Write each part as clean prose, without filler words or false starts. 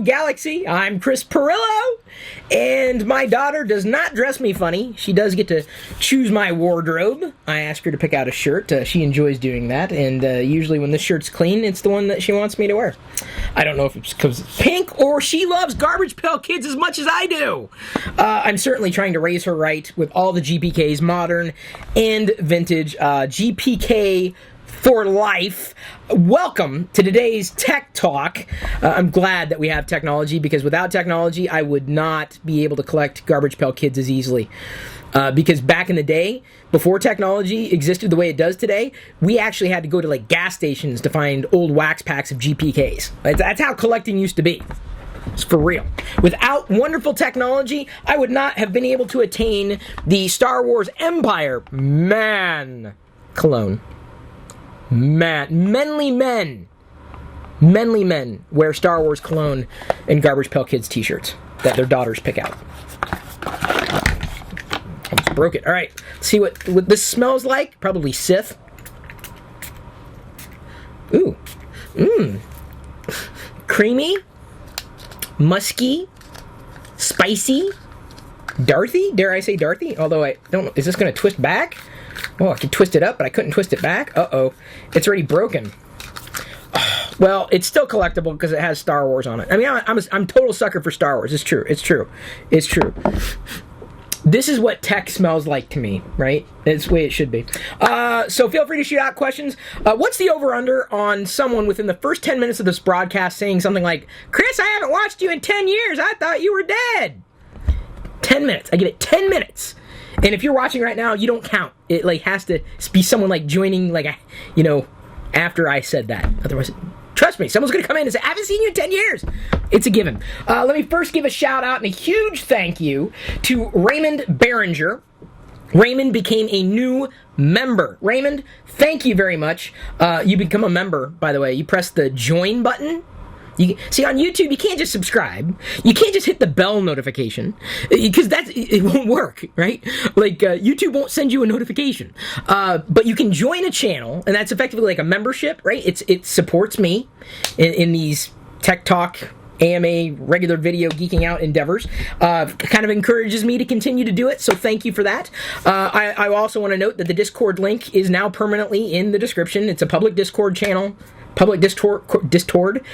Galaxy. I'm Chris Pirillo, and my daughter does not dress me funny. She does get to choose my wardrobe. I ask her to pick out a shirt. She enjoys doing that, and usually when the shirt's clean, it's the one that she wants me to wear. I don't know if it's because it's pink or she loves Garbage Pail Kids as much as I do. I'm certainly trying to raise her right with all the GPKs, modern and vintage. GPK for life. Welcome to today's Tech Talk. I'm glad that we have technology, because without technology, I would not be able to collect Garbage Pail Kids as easily. Because back in the day, before technology existed the way it does today, we actually had to go to like gas stations to find old wax packs of GPKs. That's how collecting used to be. It's for real. Without wonderful technology, I would not have been able to attain the Star Wars Empire cologne. Manly men wear Star Wars cologne and Garbage Pail Kids t-shirts that their daughters pick out. Almost broke it. All right, let's see what this smells like. Probably Sith. Ooh. Creamy, musky, spicy, Darthy. Dare I say Darthy? Although I don't know. Is this going to twist back? Oh, I could twist it up, but I couldn't twist it back. Uh-oh. It's already broken. Well, it's still collectible because it has Star Wars on it. I mean, I'm total sucker for Star Wars. It's true. This is what tech smells like to me, right? It's the way it should be. So feel free to shoot out questions. What's the over-under on someone within the first 10 minutes of this broadcast saying something like, Chris, I haven't watched you in 10 years. I thought you were dead. 10 minutes. I give it 10 minutes. And if you're watching right now, you don't count. It has to be someone joining after I said that. Otherwise, trust me, someone's going to come in and say, I haven't seen you in 10 years. It's a given. Let me first give a shout out and a huge thank you to Raymond Behringer. Raymond became a new member. Raymond, thank you very much. You become a member, by the way. You press the join button. See, on YouTube, you can't just subscribe. You can't just hit the bell notification, because it won't work, right? YouTube won't send you a notification. But you can join a channel, and that's effectively like a membership, right? It supports me in these Tech Talk, AMA, regular video geeking out endeavors. Kind of encourages me to continue to do it, so thank you for that. I also want to note that the Discord link is now permanently in the description. It's a public Discord channel. Public Discord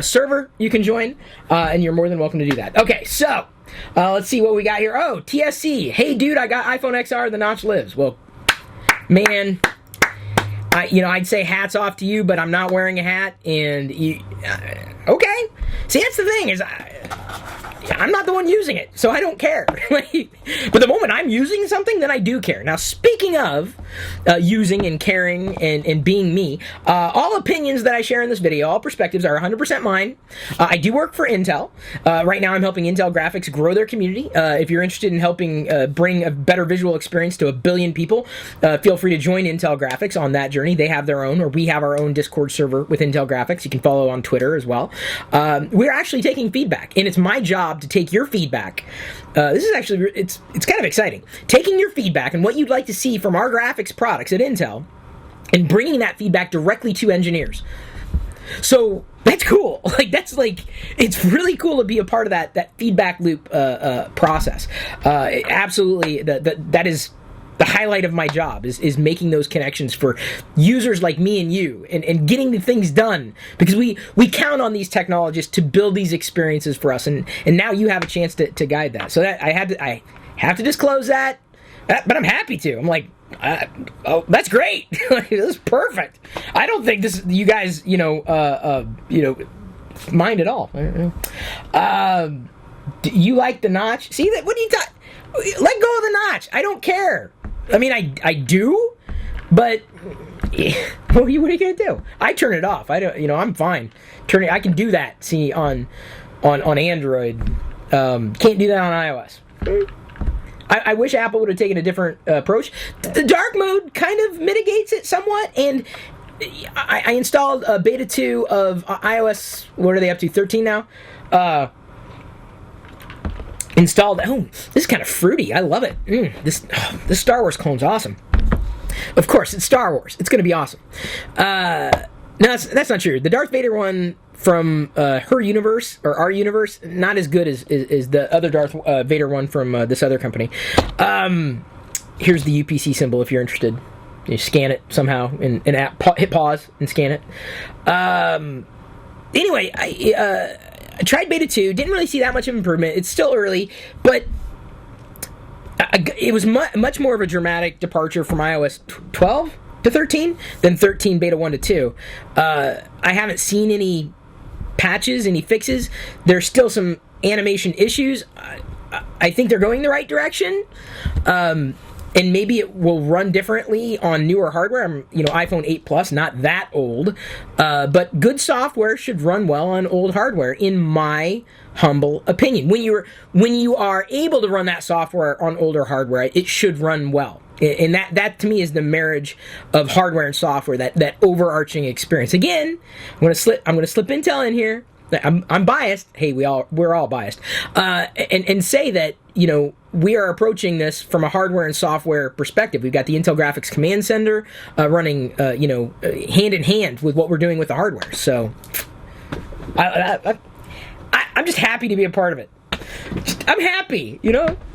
server you can join, and you're more than welcome to do that. Okay, so let's see what we got here. Oh, TSC. Hey, dude, I got iPhone XR. The notch lives. Well, man, I'd say hats off to you, but I'm not wearing a hat, and okay. See, that's the thing is, I'm not the one using it, so I don't care. But the moment I'm using something, then I do care. Now, speaking of using and caring and being me, all opinions that I share in this video, all perspectives are 100% mine. I do work for Intel. Right now, I'm helping Intel Graphics grow their community. If you're interested in helping bring a better visual experience to 1 billion people, feel free to join Intel Graphics on that journey. They have their own, or we have our own Discord server with Intel Graphics. You can follow on Twitter as well. We're actually taking feedback, and it's my job to take your feedback. This is actually, it's kind of exciting. Taking your feedback and what you'd like to see from our graphics products at Intel and bringing that feedback directly to engineers. So that's cool. It's really cool to be a part of that feedback loop process. Absolutely, that is the highlight of my job is making those connections for users like me and you, and getting the things done, because we count on these technologists to build these experiences for us, and now you have a chance to guide that. So that I have to disclose that, but I'm happy to. I'm like, oh, that's great. This is perfect. I don't think you guys mind at all. Do you like the notch? See that? What do you talk? Let go of the notch. I don't care. I mean, I do, but what are you gonna do? I turn it off. I don't. I'm fine. I can do that. See, on Android, can't do that on iOS. I wish Apple would have taken a different approach. The dark mode kind of mitigates it somewhat, and I installed beta 2 of iOS. What are they up to? 13 now. Installed. Oh, this is kind of fruity. I love it. This Star Wars clone's awesome. Of course, it's Star Wars. It's going to be awesome. No, that's not true. The Darth Vader one from her universe, or our universe, not as good as the other Darth Vader one from this other company. Here's the UPC symbol if you're interested. You scan it somehow, and hit pause and scan it. Anyway, I tried Beta 2, didn't really see that much of improvement. It's still early, but it was much more of a dramatic departure from iOS 12 to 13 than 13 Beta 1 to 2. I haven't seen any patches, any fixes. There's still some animation issues. I think they're going the right direction. And maybe it will run differently on newer hardware. iPhone 8 Plus, not that old. But good software should run well on old hardware, in my humble opinion. When you are able to run that software on older hardware, it should run well. And that to me is the marriage of hardware and software, that overarching experience. Again, I'm going to slip Intel in here. I'm biased. Hey, we're all biased. And say that, we are approaching this from a hardware and software perspective. We've got the Intel Graphics Command Center running, hand in hand with what we're doing with the hardware. So, I'm just happy to be a part of it. I'm happy,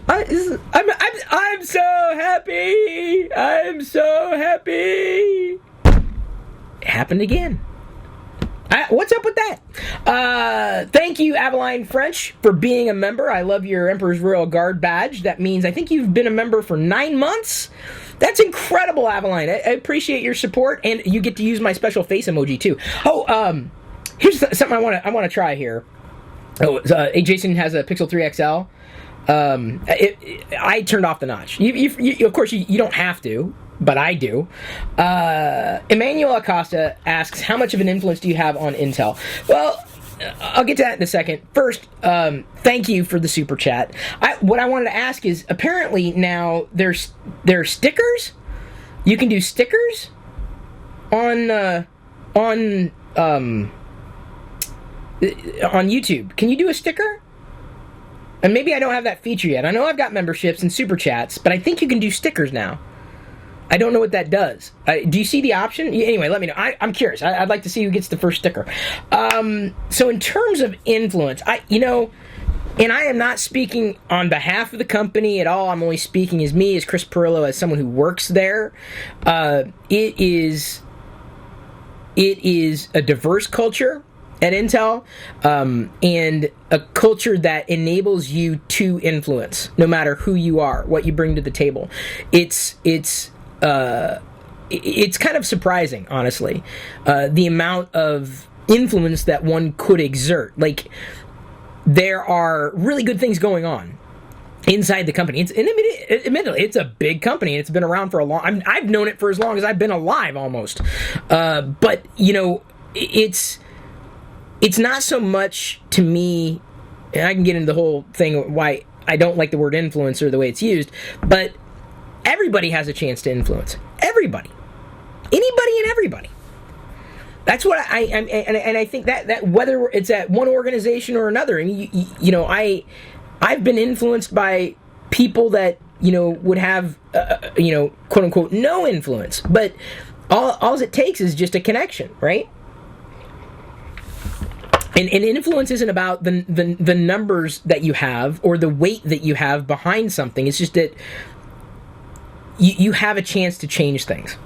I'm so happy. I'm so happy. It happened again. What's up with that? Thank you, Aveline French, for being a member. I love your Emperor's Royal Guard badge. That means I think you've been a member for 9 months. That's incredible, Aveline. I appreciate your support, and you get to use my special face emoji too. Oh, here's something I want to try here. Oh, Jason has a Pixel 3 XL. I turned off the notch. You of course, you don't have to, but I do. Emmanuel Acosta asks, how much of an influence do you have on Intel? Well, I'll get to that in a second. First, thank you for the super chat. What I wanted to ask is, apparently now there's stickers. You can do stickers on YouTube. Can you do a sticker? And maybe I don't have that feature yet. I know I've got memberships and super chats, but I think you can do stickers now. I don't know what that does. Do you see the option? Anyway, let me know. I'm curious. I'd like to see who gets the first sticker. So in terms of influence, and I am not speaking on behalf of the company at all. I'm only speaking as me, as Chris Pirillo, as someone who works there. It is a diverse culture at Intel, and a culture that enables you to influence, no matter who you are, what you bring to the table. It's kind of surprising, honestly, the amount of influence that one could exert. Like, there are really good things going on inside the company. Admittedly, it's a big company, and it's been around for a long. I've known it for as long as I've been alive, almost. But it's not so much, to me, and I can get into the whole thing why I don't like the word influencer the way it's used, but everybody has a chance to influence. Everybody. Anybody and everybody. That's what I think that whether it's at one organization or another, and I've been influenced by people that, would have, quote unquote, no influence, but all it takes is just a connection, right? And influence isn't about the numbers that you have or the weight that you have behind something. It's just that you have a chance to change things.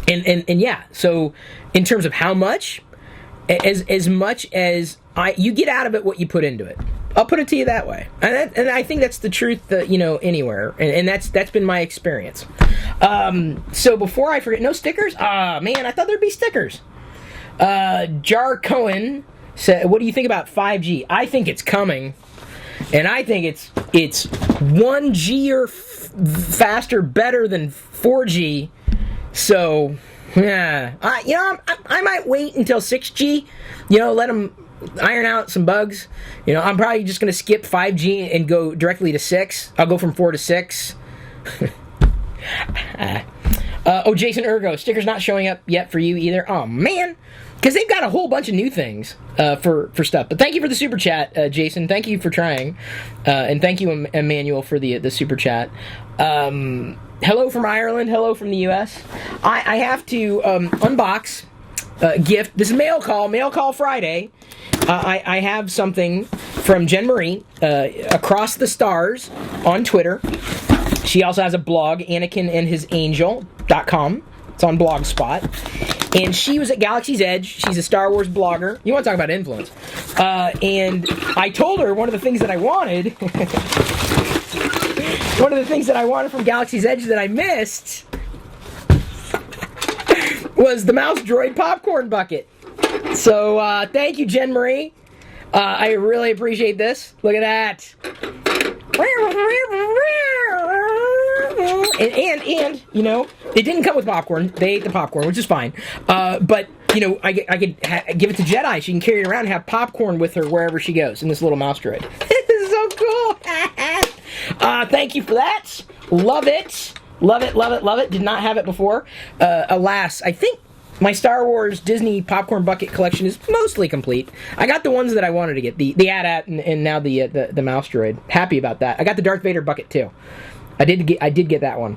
And yeah, so in terms of how much, as much as you get out of it what you put into it. I'll put it to you that way. And I think that's the truth, anywhere. And that's been my experience. So before I forget, no stickers? Man, I thought there'd be stickers. Jar Cohen said, what do you think about 5G? I think it's coming. And I think it's 1G or faster, better than 4G. So, yeah. I might wait until 6G. Let them iron out some bugs. I'm probably just going to skip 5G and go directly to 6. I'll go from 4 to 6. Jason Ergo, stickers not showing up yet for you either. Oh, man. Because they've got a whole bunch of new things for stuff. But thank you for the super chat, Jason. Thank you for trying. And thank you, Emmanuel, for the super chat. Hello from Ireland. Hello from the U.S. I have to unbox gift. This is Mail Call Friday. I have something from Jen Marie, Across the Stars on Twitter. She also has a blog, AnakinandHisAngel.com. It's on Blogspot. And she was at Galaxy's Edge. She's a Star Wars blogger. You want to talk about influence. And I told her one of the things that I wanted... one of the things that I wanted from Galaxy's Edge that I missed was the Mouse Droid popcorn bucket. So, thank you, Jen Marie. I really appreciate this. Look at that. And you know, it didn't come with popcorn. They ate the popcorn, which is fine. But, you know, I could give it to Jedi. She can carry it around and have popcorn with her wherever she goes in this little mouse droid. This is so cool. Thank you for that. Love it. Love it, love it, love it. Did not have it before. Alas, I think my Star Wars Disney popcorn bucket collection is mostly complete. I got the ones that I wanted to get, the AT-AT and now the mouse droid. Happy about that. I got the Darth Vader bucket too. I did get that one.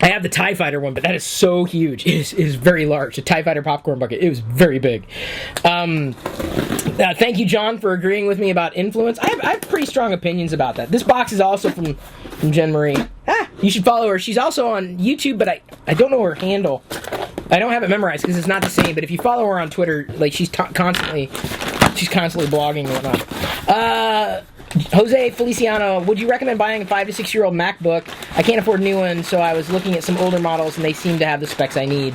I have the TIE Fighter one, but that is so huge. It is very large. The TIE Fighter popcorn bucket. It was very big. Thank you, John, for agreeing with me about influence. I have pretty strong opinions about that. This box is also from Jen Marie. You should follow her. She's also on YouTube, but I don't know her handle. I don't have it memorized because it's not the same. But if you follow her on Twitter, like she's constantly blogging and whatnot. Jose Feliciano, would you recommend buying a 5 to 6 year old MacBook? I can't afford new ones, so I was looking at some older models, and they seem to have the specs I need.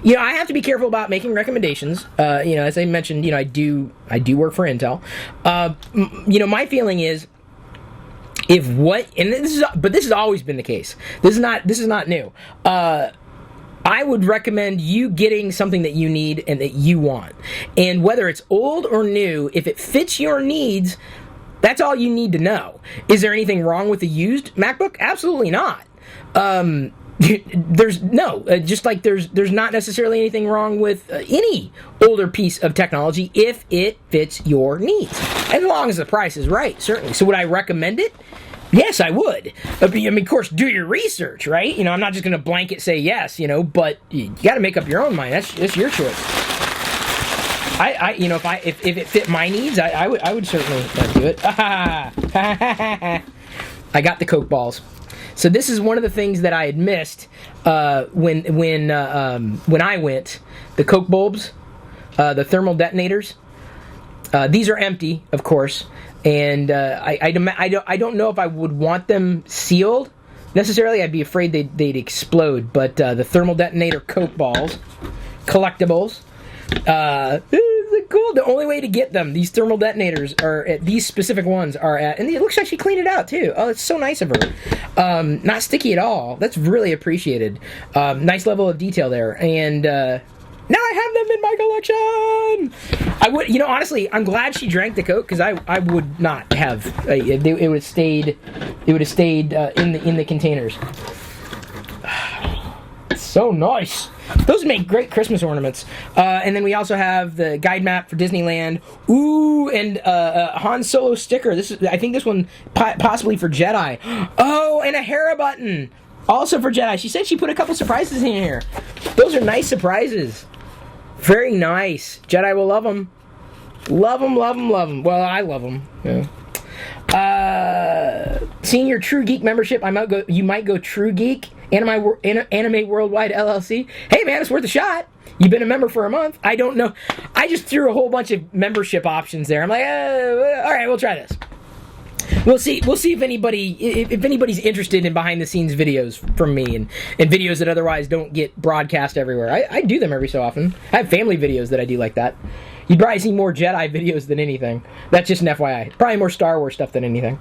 You know, I have to be careful about making recommendations. You know, as I mentioned, you know, I do work for Intel. You know, my feeling is, but this has always been the case. This is not new. I would recommend you getting something that you need and that you want. And whether it's old or new, if it fits your needs, that's all you need to know. Is there anything wrong with a used MacBook? Absolutely not. There's not necessarily anything wrong with any older piece of technology if it fits your needs. As long as the price is right, certainly. So would I recommend it? Yes, I would. I mean, of course, do your research, right? You know, I'm not just going to blanket say yes, you know, but you got to make up your own mind. That's your choice. You know, if it fit my needs, I would certainly do it. I got the Coke balls. So this is one of the things that I had missed when I went. The Coke bulbs, the thermal detonators. These are empty, of course. And I don't know if I would want them sealed necessarily. I'd be afraid they'd explode. But the thermal detonator Coke balls, collectibles, cool. The only way to get them, these thermal detonators, these specific ones are at, and it looks like she cleaned it out too. Oh, it's so nice of her. Not sticky at all. That's really appreciated. Nice level of detail there. And now I have them in my collection. I would, you know, honestly, I'm glad she drank the Coke because I would not have. It would have stayed. It would have stayed in the containers. So nice. Those make great Christmas ornaments. And then we also have the guide map for Disneyland. Ooh, and Han Solo sticker. I think this one possibly for Jedi. Oh, and a Hera button. Also for Jedi. She said she put a couple surprises in here. Those are nice surprises. Very nice. Jedi will love them. Love them, love them, love them. Well, I love them. Yeah. Seeing your True Geek membership, you might go True Geek, Anime Worldwide LLC. Hey man, it's worth a shot. You've been a member for a month. I don't know. I just threw a whole bunch of membership options there. I'm like, all right, we'll try this. We'll see if anybody's interested in behind the scenes videos from me and videos that otherwise don't get broadcast everywhere. I do them every so often. I have family videos that I do like that. You'd probably see more Jedi videos than anything. That's just an FYI. Probably more Star Wars stuff than anything.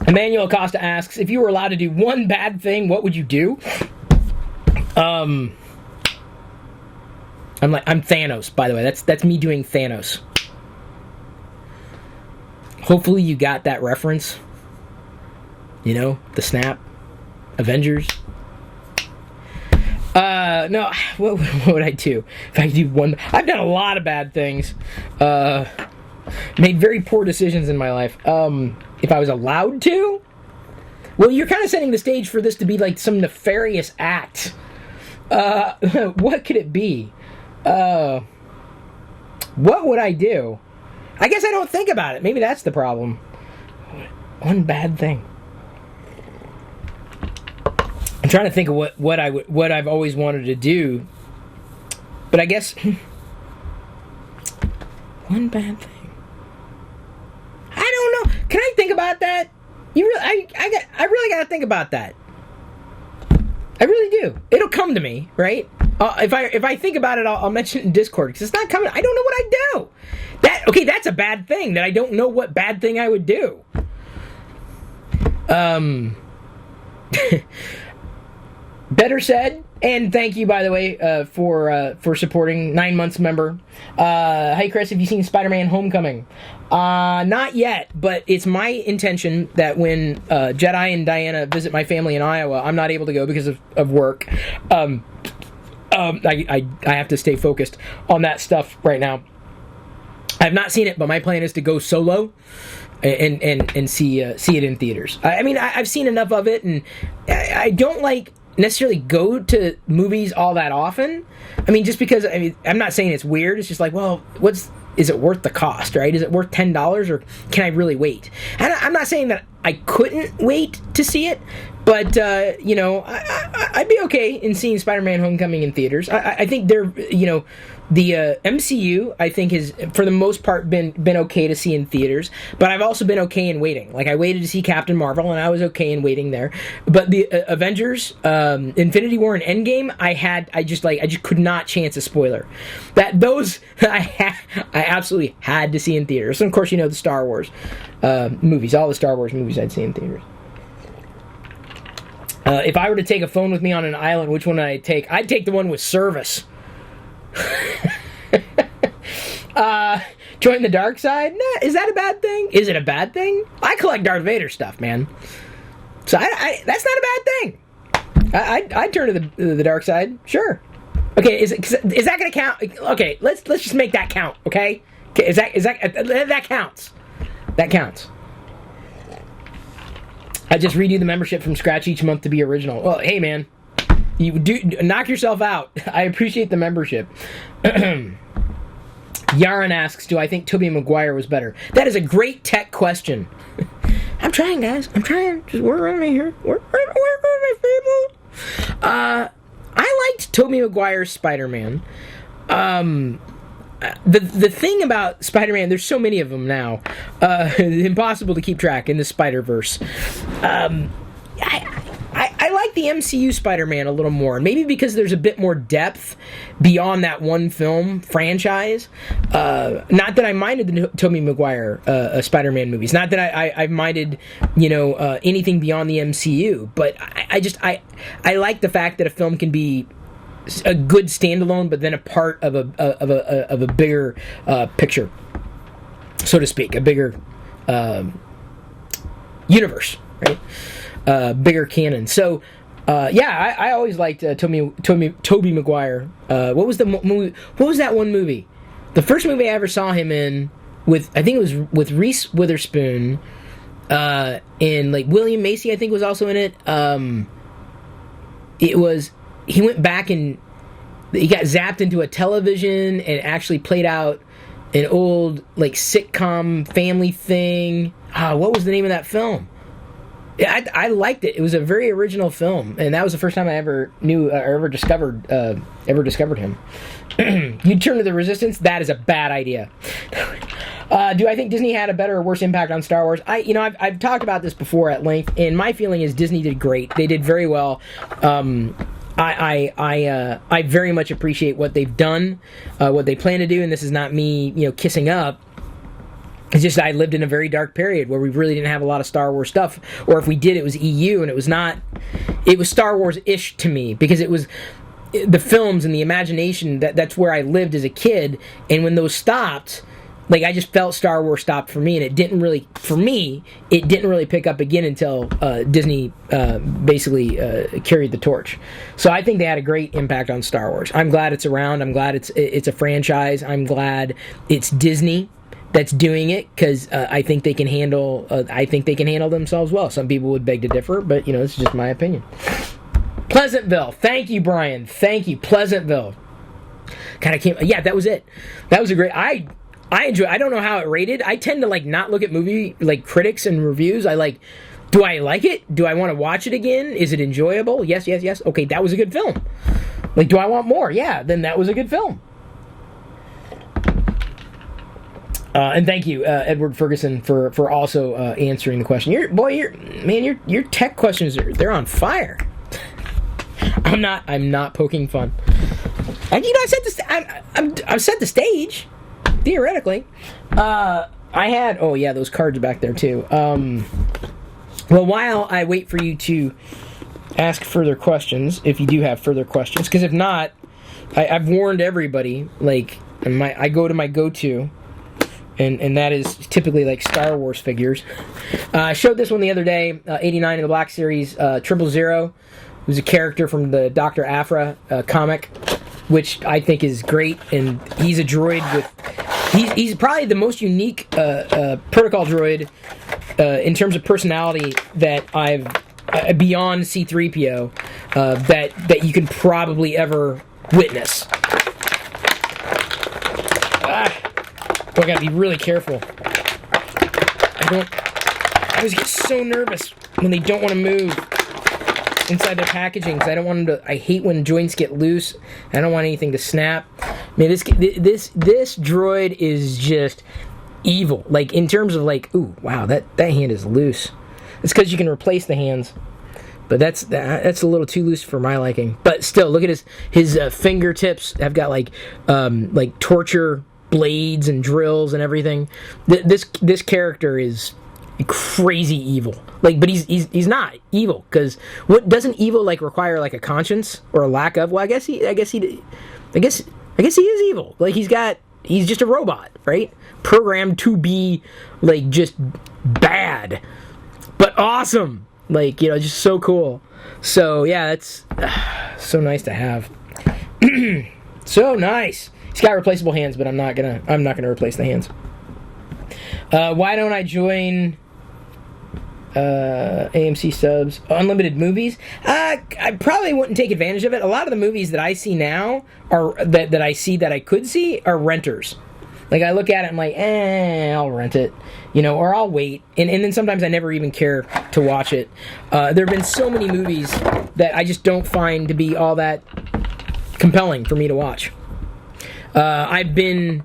Emmanuel Acosta asks, if you were allowed to do one bad thing, what would you do? I'm Thanos, by the way. That's me doing Thanos. Hopefully you got that reference. You know, the snap. Avengers. No, what would I do? If I could do one... I've done a lot of bad things. Made very poor decisions in my life. If I was allowed to, Well, you're kind of setting the stage for this to be like some nefarious act. What could it be? What would I do? I guess I don't think about it. Maybe that's the problem. One bad thing. I'm trying to think of what I've always wanted to do, but I guess one bad thing. I don't know. Can I think about that? I really got to think about that. I really do. It'll come to me, right? If I think about it, I'll mention it in Discord because it's not coming. I don't know what I'd do. That's a bad thing that I don't know what bad thing I would do. Better said, and thank you, by the way, for supporting 9 months member. Hey, Chris, have you seen Spider-Man: Homecoming? Not yet, but it's my intention that when Jedi and Diana visit my family in Iowa, I'm not able to go because of work. I have to stay focused on that stuff right now. I have not seen it, but my plan is to go solo and see it in theaters. I mean, I've seen enough of it, and I don't necessarily go to movies all that often. I mean, just because, I'm not saying it's weird. It's just like, well, is it worth the cost, right? Is it worth $10, or can I really wait? And I'm not saying that I couldn't wait to see it, but, I'd be okay in seeing Spider-Man: Homecoming in theaters. I think they're, the MCU, I think, has, for the most part, been okay to see in theaters, but I've also been okay in waiting. Like, I waited to see Captain Marvel, and I was okay in waiting there. But the Avengers, Infinity War, and Endgame, I just could not chance a spoiler. Those I absolutely had to see in theaters. And of course, the Star Wars movies, all the Star Wars movies I'd see in theaters. If I were to take a phone with me on an island, which one would I take? I'd take the one with service. Join the dark side? Nah, is that a bad thing? Is it a bad thing? I collect Darth Vader stuff, man. So that's not a bad thing. I'd turn to the dark side. Sure. Okay, is that going to count? Okay, let's just make that count. Okay, that counts. That counts. I just redo the membership from scratch each month to be original. Well, hey, man. You do knock yourself out. I appreciate the membership. Yaron asks, do I think Tobey Maguire was better? That is a great tech question. I'm trying, guys. I'm trying. Just work on me here. Work on me, people. I liked Tobey Maguire's Spider-Man. The thing about Spider-Man, there's so many of them now. Impossible to keep track in the Spider-Verse. I like the MCU Spider-Man a little more, maybe because there's a bit more depth beyond that one film franchise. Not that I minded the Tobey Maguire Spider-Man movies, not that I minded anything beyond the MCU, but I like the fact that a film can be a good standalone, but then a part of a bigger picture, so to speak, a bigger universe, right? Bigger canon. So, I always liked Tobey Maguire. What was the movie? What was that one movie? The first movie I ever saw him in I think it was with Reese Witherspoon, and William Macy, I think, was also in it. He went back and he got zapped into a television and actually played out an old sitcom family thing. What was the name of that film? I liked it. It was a very original film, and that was the first time I ever knew or ever discovered him. You'd turn to the Resistance? That is a bad idea. Do I think Disney had a better or worse impact on Star Wars? I've talked about this before at length, and my feeling is Disney did great. They did very well. I very much appreciate what they've done, what they plan to do, and this is not me, kissing up. It's just I lived in a very dark period where we really didn't have a lot of Star Wars stuff, or if we did, it was EU, and it was Star Wars-ish to me, because it was the films and the imagination, that's where I lived as a kid, and when those stopped, I just felt Star Wars stopped for me, and it didn't really pick up again until Disney basically carried the torch. So I think they had a great impact on Star Wars. I'm glad it's around. I'm glad it's a franchise. I'm glad it's Disney, that's doing it because I think they can handle. I think they can handle themselves well. Some people would beg to differ, but it's just my opinion. Pleasantville, thank you, Brian. Thank you, Pleasantville. Kind of came. Yeah, that was it. That was a great. I enjoy. I don't know how it rated. I tend to not look at movie critics and reviews. Do I like it? Do I want to watch it again? Is it enjoyable? Yes. Okay, that was a good film. Do I want more? Yeah, then that was a good film. And thank you, Edward Ferguson, for also answering the question. Your tech questions they're on fire. I'm not poking fun. And I've set the stage, theoretically. I had those cards back there too. Well, while I wait for you to ask further questions, if you do have further questions, because if not, I've warned everybody. I go to my go-to, and that is typically Star Wars figures. I showed this one the other day, 89 in the Black Series, 000. Who's a character from the Dr. Aphra comic, which I think is great, and he's a droid with... He's probably the most unique protocol droid in terms of personality that I've... beyond C-3PO, that you can probably ever witness. I gotta be really careful. I always get so nervous when they don't want to move inside their packaging, because I don't want them to. I hate when joints get loose. I don't want anything to snap. Man, this droid is just evil. In terms of ooh, wow, that hand is loose. It's because you can replace the hands, but that's a little too loose for my liking. But still, look at his fingertips. Have got torture blades and drills and everything. This character is crazy evil. But he's not evil, because what doesn't evil require a conscience or a lack of? Well, I guess he is evil. He's just a robot, right? Programmed to be just bad, but awesome. Just so cool. So yeah, that's so nice to have. So nice. He's got replaceable hands, but I'm not gonna replace the hands. Why don't I join AMC subs, unlimited movies? I probably wouldn't take advantage of it. A lot of the movies that I see now that I could see are renters. I look at it and I'm I'll rent it, or I'll wait, and then sometimes I never even care to watch it. There have been so many movies that I just don't find to be all that compelling for me to watch. I've been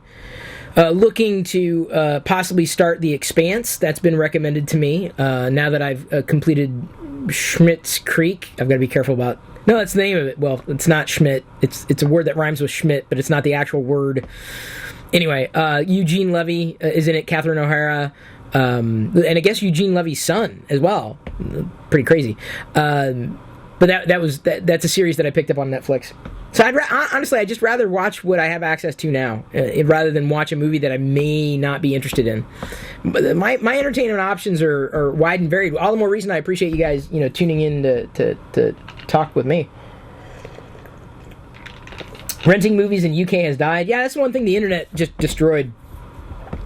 looking to possibly start The Expanse. That's been recommended to me. Now that I've completed Schmidt's Creek, I've got to be careful about... No, that's the name of it. Well, it's not Schmidt. It's a word that rhymes with Schmidt, but it's not the actual word. Anyway, Eugene Levy is in it, Catherine O'Hara, and I guess Eugene Levy's son as well. Pretty crazy. But that's a series that I picked up on Netflix. So honestly, I'd just rather watch what I have access to now, rather than watch a movie that I may not be interested in. But my entertainment options are wide and varied. All the more reason I appreciate you guys, tuning in to talk with me. Renting movies in UK has died. Yeah, that's one thing the internet just destroyed.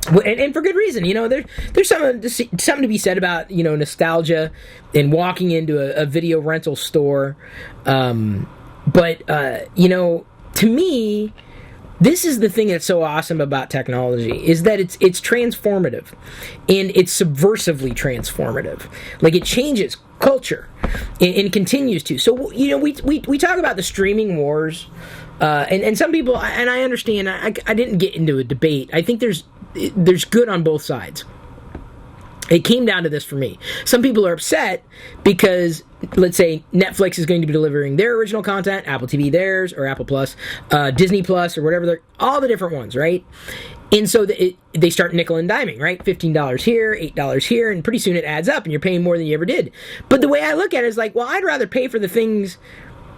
And for good reason. There's something to be said about, nostalgia and walking into a video rental store. But to me, this is the thing that's so awesome about technology, is that it's transformative, and it's subversively transformative. It changes culture and continues to. So, we talk about the streaming wars, and some people, and I understand, I didn't get into a debate. I think there's good on both sides. It came down to this for me. Some people are upset because, let's say, Netflix is going to be delivering their original content, Apple TV theirs, or Apple Plus, Disney Plus, or whatever, all the different ones, right? And so they start nickel and diming, right? $15 here, $8 here, and pretty soon it adds up, and you're paying more than you ever did. But the way I look at it is I'd rather pay for the things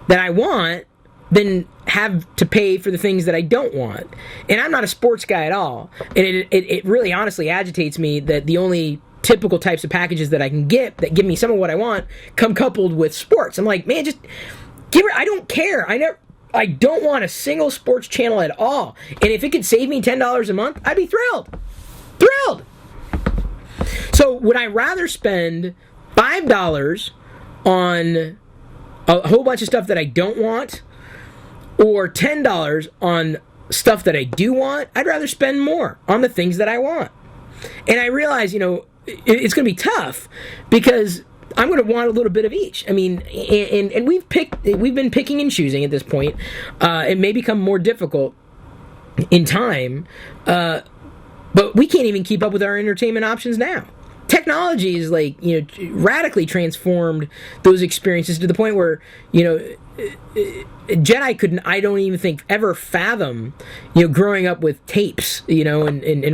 that I want than have to pay for the things that I don't want. And I'm not a sports guy at all. And it really honestly agitates me that the only typical types of packages that I can get that give me some of what I want come coupled with sports. I'm man, just give it. I don't care. I don't want a single sports channel at all. And if it could save me $10 a month, I'd be thrilled. Thrilled! So would I rather spend $5 on a whole bunch of stuff that I don't want, or $10 on stuff that I do want? I'd rather spend more on the things that I want. And I realize, it's going to be tough because I'm going to want a little bit of each. I mean, and we've been picking and choosing at this point. It may become more difficult in time, but we can't even keep up with our entertainment options now. Technology is radically transformed those experiences to the point where, Jedi I don't even think, ever fathom, growing up with tapes, and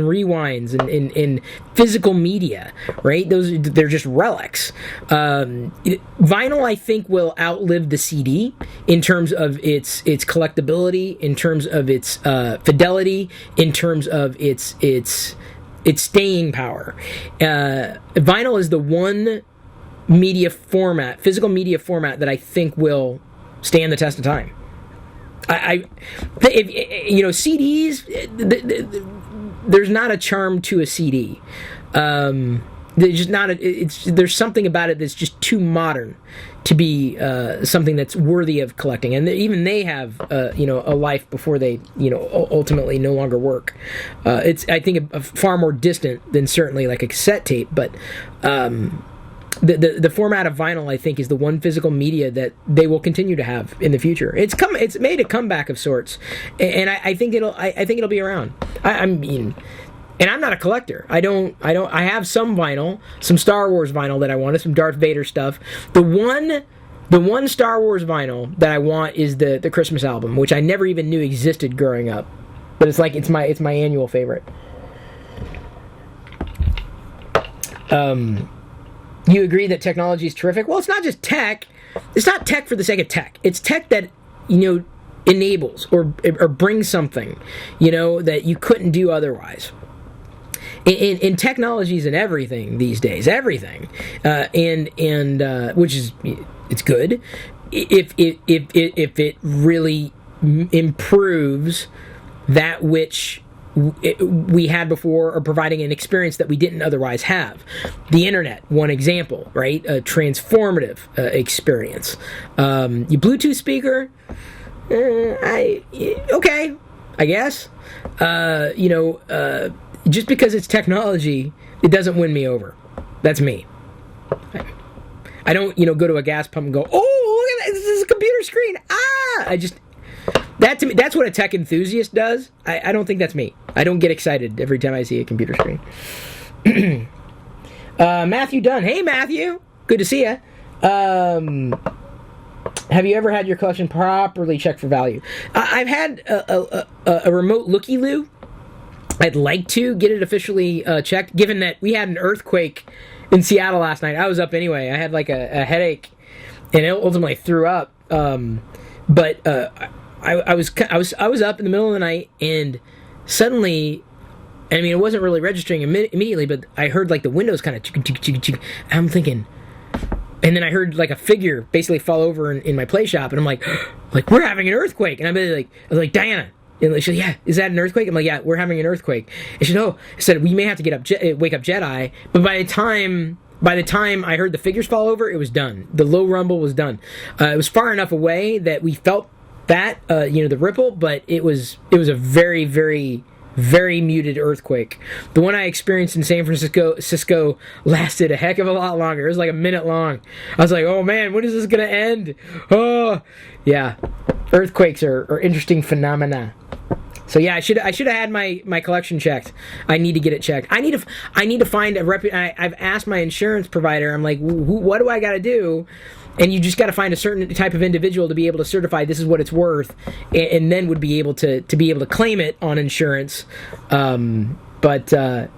rewinds and physical media, right? They're just relics. Vinyl, I think, will outlive the CD in terms of its collectability, in terms of its fidelity, in terms of its staying power. Vinyl is the one physical media format that I think will stand the test of time. CDs, there's not a charm to a CD. There's just not there's something about it that's just too modern to be something that's worthy of collecting, and even they have a life before they ultimately no longer work. It's, I think, a far more distant than certainly like a cassette tape, but the format of vinyl, I think, is the one physical media that they will continue to have in the future. It's made a comeback of sorts, and I think it'll be around. And I'm not a collector. I have some vinyl, some Star Wars vinyl that I wanted, some Darth Vader stuff. The one Star Wars vinyl that I want is the Christmas album, which I never even knew existed growing up. But it's my annual favorite. You agree that technology is terrific? Well, it's not just tech. It's not tech for the sake of tech. It's tech that enables or brings something that you couldn't do otherwise. In technologies and everything these days, everything, and which is, it's good if it really improves that which we had before, or providing an experience that we didn't otherwise have. The internet, one example, right? A transformative experience. Your Bluetooth speaker, okay, I guess. Just because it's technology, it doesn't win me over. That's me. I don't, go to a gas pump and go, oh, look at that, this is a computer screen. That to me, that's what a tech enthusiast does. I don't think that's me. I don't get excited every time I see a computer screen. Matthew Dunn. Hey, Matthew. Good to see you. Have you ever had your collection properly checked for value? I've had a remote looky-loo. I'd like to get it officially checked, given that we had an earthquake in Seattle last night. I was up anyway. I had like a headache, and ultimately threw up. But I was up in the middle of the night, and suddenly, it wasn't really registering immediately, but I heard like the windows kind of. I'm thinking, and then I heard like a figure basically fall over in my play shop, and I'm like we're having an earthquake, and I was like, Diana. And she said, yeah, is that an earthquake? I'm like, yeah, we're having an earthquake. And she said, oh, I said, we may have to wake up Jedi. But by the time I heard the figures fall over, it was done. The low rumble was done. It was far enough away that we felt that, the ripple, but it was a very, very, very muted earthquake. The one I experienced in San Francisco lasted a heck of a lot longer. It was like a minute long. I was like, oh man, when is this going to end? Oh, yeah. Earthquakes are interesting phenomena. So yeah, I should have had my collection checked. I need to get it checked. I need to find I've asked my insurance provider. I'm like, what do I got to do? And you just got to find a certain type of individual to be able to certify this is what it's worth, and then would be able to claim it on insurance. But it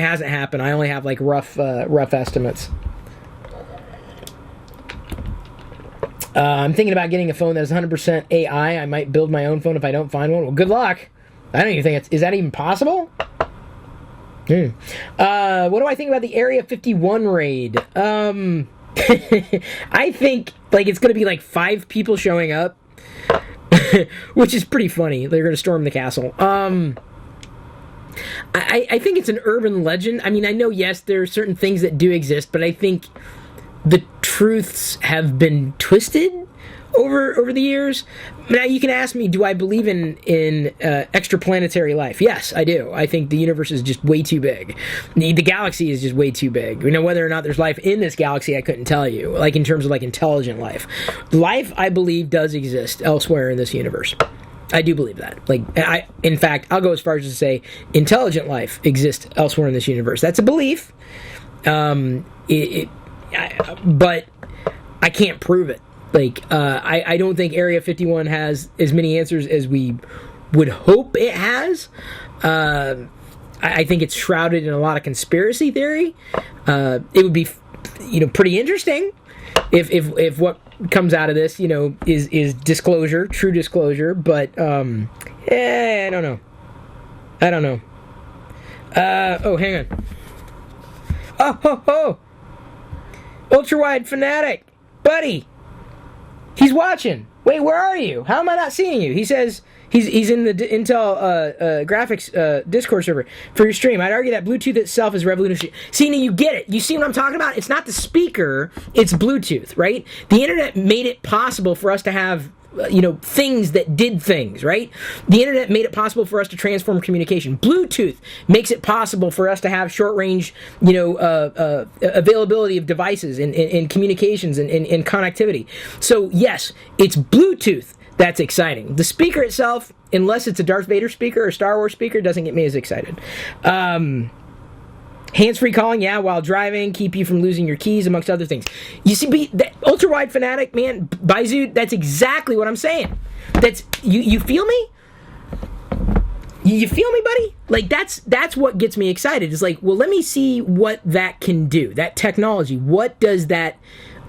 hasn't happened. I only have like rough estimates. I'm thinking about getting a phone that is 100% AI. I might build my own phone if I don't find one. Well, good luck. I don't even think is that even possible? What do I think about the Area 51 raid? I think it's going to be like 5 people showing up, which is pretty funny. They're going to storm the castle. I think it's an urban legend. I mean, I know, yes, there are certain things that do exist, but I think the truths have been twisted over the years. Now, you can ask me, do I believe in extraplanetary life? Yes, I do. I think the universe is just way too big. The galaxy is just way too big. You know, whether or not there's life in this galaxy, I couldn't tell you. Like, in terms of, like, intelligent life. Life, I believe, does exist elsewhere in this universe. I do believe that. Like, in fact, I'll go as far as to say intelligent life exists elsewhere in this universe. That's a belief. But I can't prove it. Like, I don't think Area 51 has as many answers as we would hope it has. I think it's shrouded in a lot of conspiracy theory. It would be, pretty interesting if what comes out of this, is disclosure, true disclosure. But I don't know. Oh, hang on. Oh, ultra wide fanatic, buddy. He's watching. Wait, where are you? How am I not seeing you? He says he's in the Intel graphics Discord server for your stream. I'd argue that Bluetooth itself is revolutionary. See, now you get it. You see what I'm talking about? It's not the speaker, it's Bluetooth, right? The internet made it possible for us to have things that did things, right? The internet made it possible for us to transform communication. Bluetooth makes it possible for us to have short-range, availability of devices and communications and connectivity. So, yes, it's Bluetooth that's exciting. The speaker itself, unless it's a Darth Vader speaker or Star Wars speaker, doesn't get me as excited. Hands-free calling, yeah, while driving, keep you from losing your keys, amongst other things. You see, the ultra-wide fanatic, man, Baizu, that's exactly what I'm saying. That's, you feel me? You feel me, buddy? Like, that's what gets me excited. It's like, well, let me see what that can do, that technology. What does that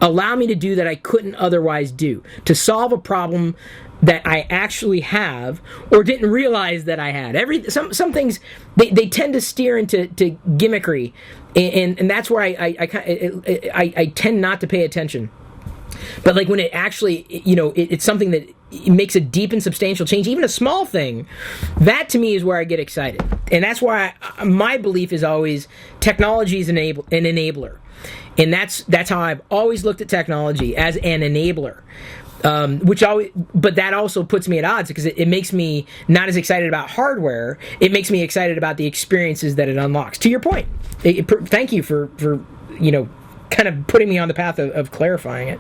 allow me to do that I couldn't otherwise do? To solve a problem that I actually have or didn't realize that I had. Some things they tend to steer into gimmickry, and that's where I tend not to pay attention. But like when it actually, it's something that it makes a deep and substantial change, even a small thing, that to me is where I get excited. And that's why my belief is always technology is an enabler. And that's how I've always looked at technology, as an enabler. But that also puts me at odds because it makes me not as excited about hardware. It makes me excited about the experiences that it unlocks. To your point, thank you for kind of putting me on the path of clarifying it.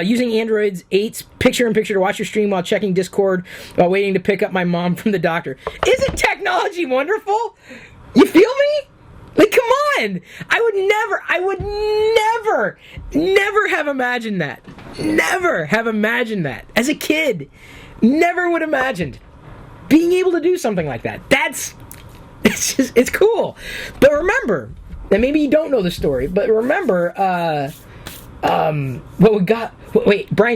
Using Android's 8's picture-in-picture to watch your stream while checking Discord while waiting to pick up my mom from the doctor. Isn't technology wonderful? You feel me? Like, come on! I would never have imagined that. Never have imagined that. As a kid, never would have imagined being able to do something like that. It's cool. But remember, and maybe you don't know the story, but remember, Brian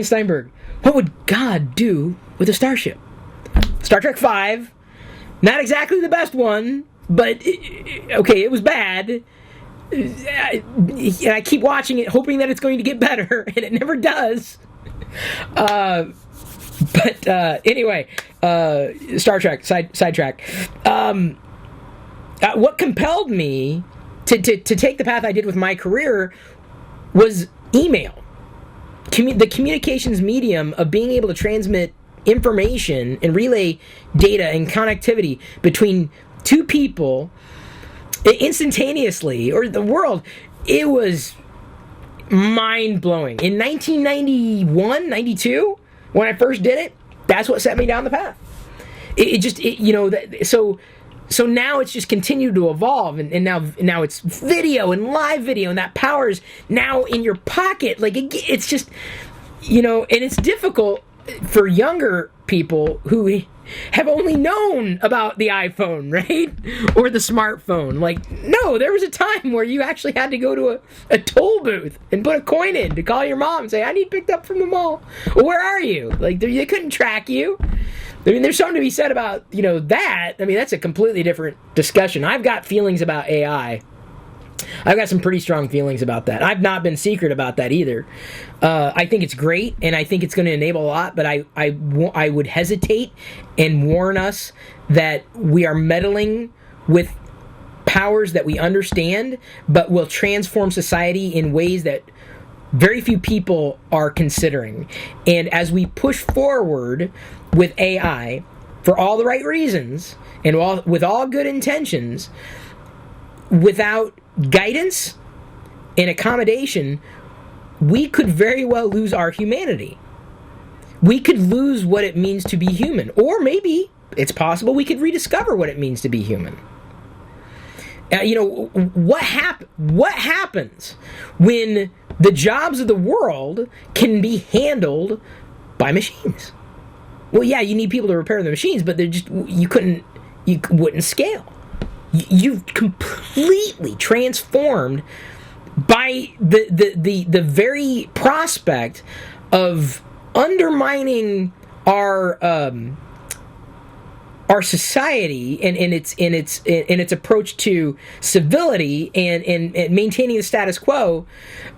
Steinberg, what would God do with a starship? Star Trek V, not exactly the best one, but, it was bad. I keep watching it, hoping that it's going to get better, and it never does. Anyway, Star Trek, sidetrack. What compelled me to take the path I did with my career was email. The communications medium of being able to transmit information and relay data and connectivity between two people instantaneously, or the world, it was mind-blowing. In 1991, 92, when I first did it, that's what set me down the path. So now it's just continued to evolve, and now it's video and live video, and that power is now in your pocket. Like, it's just, and it's difficult for younger people who have only known about the iPhone, right? Or the smartphone. Like, no, there was a time where you actually had to go to a toll booth and put a coin in to call your mom and say, I need picked up from the mall. Well, where are you? Like, they couldn't track you. I mean, there's something to be said about, that. I mean, that's a completely different discussion. I've got feelings about AI. I've got some pretty strong feelings about that. I've not been secret about that either. I think it's great, and I think it's going to enable a lot, but I would hesitate and warn us that we are meddling with powers that we understand, but will transform society in ways that very few people are considering. And as we push forward with AI for all the right reasons and with all good intentions, without guidance and accommodation, we could very well lose our humanity. We could lose what it means to be human. Or maybe it's possible we could rediscover what it means to be human. What happens when the jobs of the world can be handled by machines? Well, yeah, you need people to repair the machines, but you wouldn't scale. You've completely transformed by the very prospect of undermining our society and its approach to civility and maintaining the status quo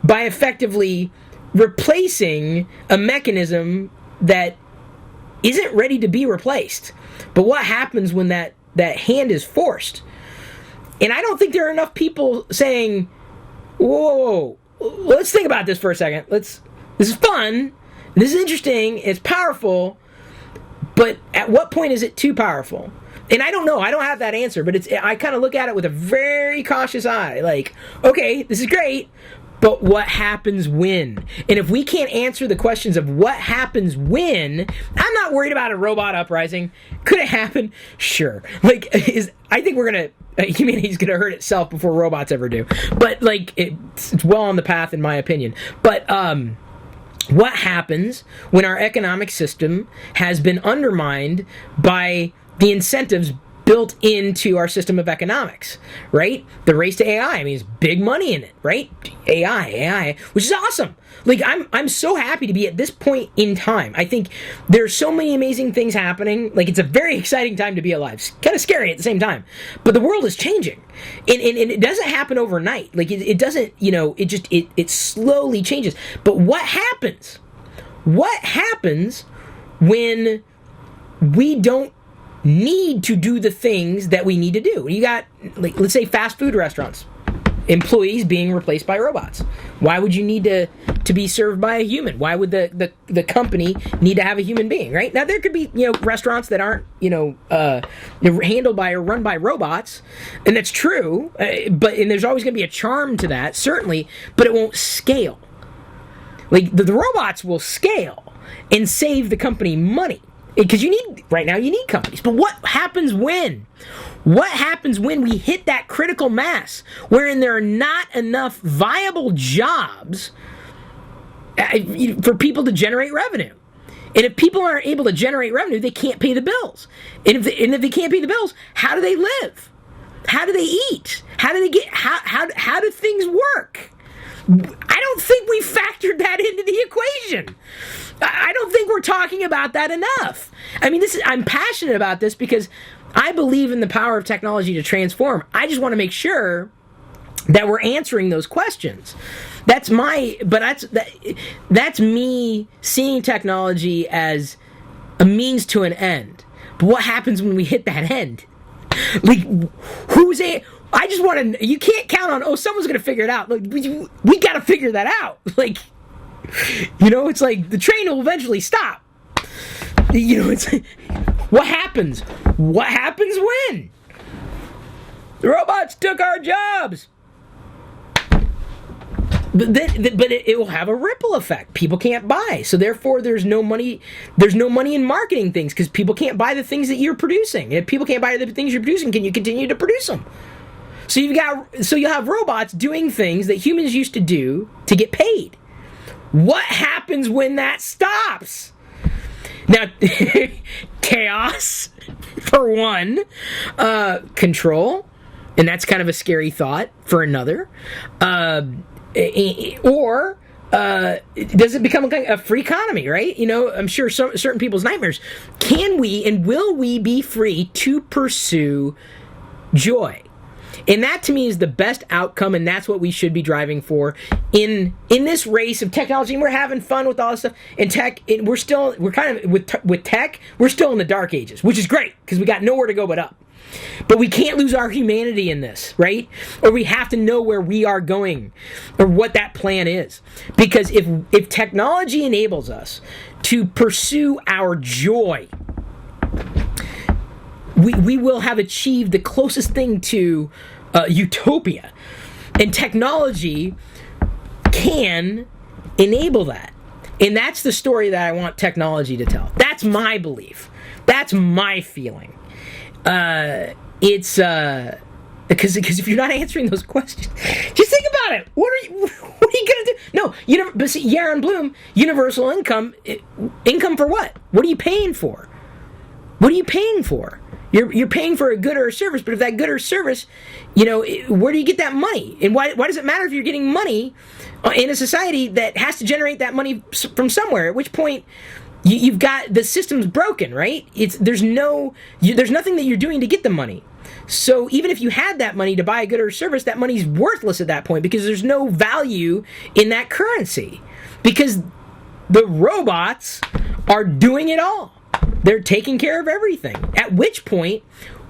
by effectively replacing a mechanism that isn't ready to be replaced. But what happens when that hand is forced? And I don't think there are enough people saying, whoa, let's think about this for a second. This is fun, this is interesting, it's powerful, but at what point is it too powerful? And I don't know, I don't have that answer, but I kind of look at it with a very cautious eye. Like, okay, this is great, but what happens when? And if we can't answer the questions of what happens when, I'm not worried about a robot uprising. Could it happen? Sure. I think humanity's gonna hurt itself before robots ever do. But it's well on the path, in my opinion. But what happens when our economic system has been undermined by the incentives built into our system of economics, right? The race to AI, there's big money in it, right? AI, which is awesome. I'm so happy to be at this point in time. I think there's so many amazing things happening. It's a very exciting time to be alive. It's kind of scary at the same time. But the world is changing. And it doesn't happen overnight. It doesn't, it slowly changes. But what happens? What happens when we don't need to do the things that we need to do? You got, let's say, fast food restaurants. Employees being replaced by robots. Why would you need to be served by a human? Why would the company need to have a human being, right? Now, there could be, restaurants that aren't, handled by or run by robots, and that's true, but there's always going to be a charm to that, certainly, but it won't scale. The robots will scale and save the company money. Because right now you need companies. But what happens when? What happens when we hit that critical mass wherein there are not enough viable jobs for people to generate revenue? And if people aren't able to generate revenue, they can't pay the bills. And if they can't pay the bills, how do they live? How do they eat? How do things work? I don't think we factored that into the equation. I don't think we're talking about that enough. I'm passionate about this because I believe in the power of technology to transform. I just want to make sure that we're answering those questions. That's me seeing technology as a means to an end. But what happens when we hit that end? I just want to. You can't count on. Someone's going to figure it out. We got to figure that out. It's like the train will eventually stop. It's like, what happens? What happens when? The robots took our jobs. But it will have a ripple effect. People can't buy, so therefore there's no money. There's no money in marketing things because people can't buy the things that you're producing. If people can't buy the things you're producing, can you continue to produce them? So you'll have robots doing things that humans used to do to get paid. What happens when that stops? Now, chaos, for one, control, and that's kind of a scary thought for another, or does it become a free economy, right? I'm sure certain people's nightmares. Can we and will we be free to pursue joy? And that to me is the best outcome, and that's what we should be driving for in this race of technology. And we're having fun with all this stuff. In tech, we're kind of with tech, we're still in the dark ages, which is great because we got nowhere to go but up. But we can't lose our humanity in this, right? Or we have to know where we are going or what that plan is. Because if technology enables us to pursue our joy, we will have achieved the closest thing to utopia. And technology can enable that. And that's the story that I want technology to tell. That's my belief. That's my feeling. It's because if you're not answering those questions, just think about it. What are you gonna do? No, but see, Yaron Bloom, universal income for what? What are you paying for? What are you paying for? You're paying for a good or a service, but if that good or service, where do you get that money? And why does it matter if you're getting money in a society that has to generate that money from somewhere? At which point, you've got the system's broken, right? There's nothing that you're doing to get the money. So even if you had that money to buy a good or service, that money's worthless at that point because there's no value in that currency. Because the robots are doing it all. They're taking care of everything. At which point,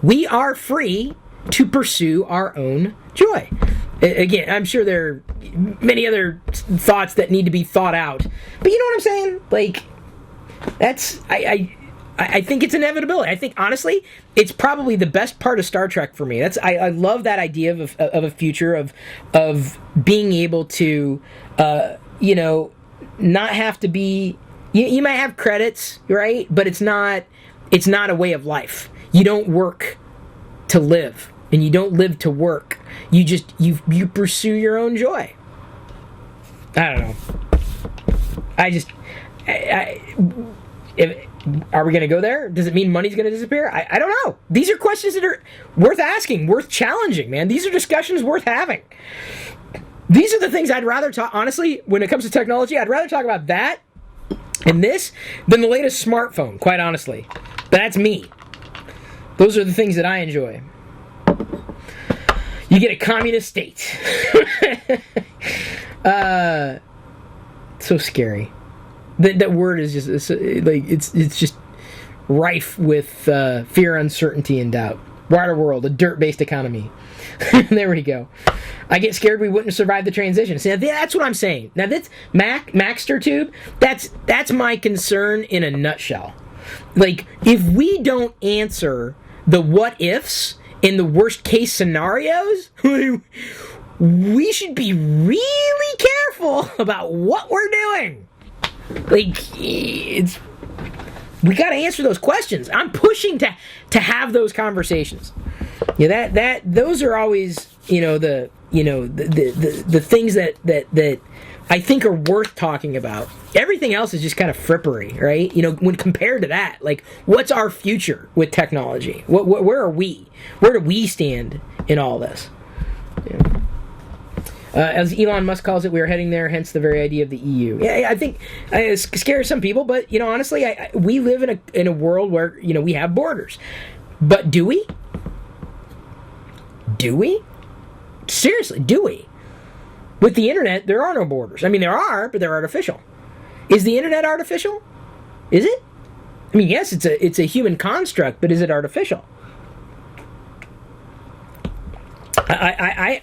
we are free to pursue our own joy. Again, I'm sure there are many other thoughts that need to be thought out. But you know what I'm saying? Like, that's... I think it's inevitability. I think, honestly, it's probably the best part of Star Trek for me. I love that idea of a future of being able to, not have to be... You might have credits, right? But it's not a way of life. You don't work to live, and you don't live to work. You pursue your own joy. I don't know. Are we going to go there? Does it mean money's going to disappear? I don't know. These are questions that are worth asking, worth challenging, man. These are discussions worth having. These are the things I'd rather talk... Honestly, when it comes to technology, I'd rather talk about that and this than the latest smartphone, quite honestly. That's me. Those are the things that I enjoy. You get a communist state. So scary. That word is just it's just rife with fear, uncertainty, and doubt. Wider world, a dirt-based economy. There we go. I get scared we wouldn't survive the transition. See, that's what I'm saying. Now that's Maxter Tube. That's my concern in a nutshell. Like, if we don't answer the what ifs in the worst case scenarios, we should be really careful about what we're doing. Like, we got to answer those questions. I'm pushing to have those conversations. Yeah, those are always the things that I think are worth talking about. Everything else is just kind of frippery, right? When compared to that, like, what's our future with technology? Where are we? Where do we stand in all this? Yeah. As Elon Musk calls it, we are heading there, hence the very idea of the EU. Yeah, I think it scares some people, but, honestly, we live in a world where, we have borders. But do we? Do we? Seriously, do we? With the internet, there are no borders. I mean, there are, but they're artificial. Is the internet artificial? Is it? I mean, yes, it's a human construct, but is it artificial? I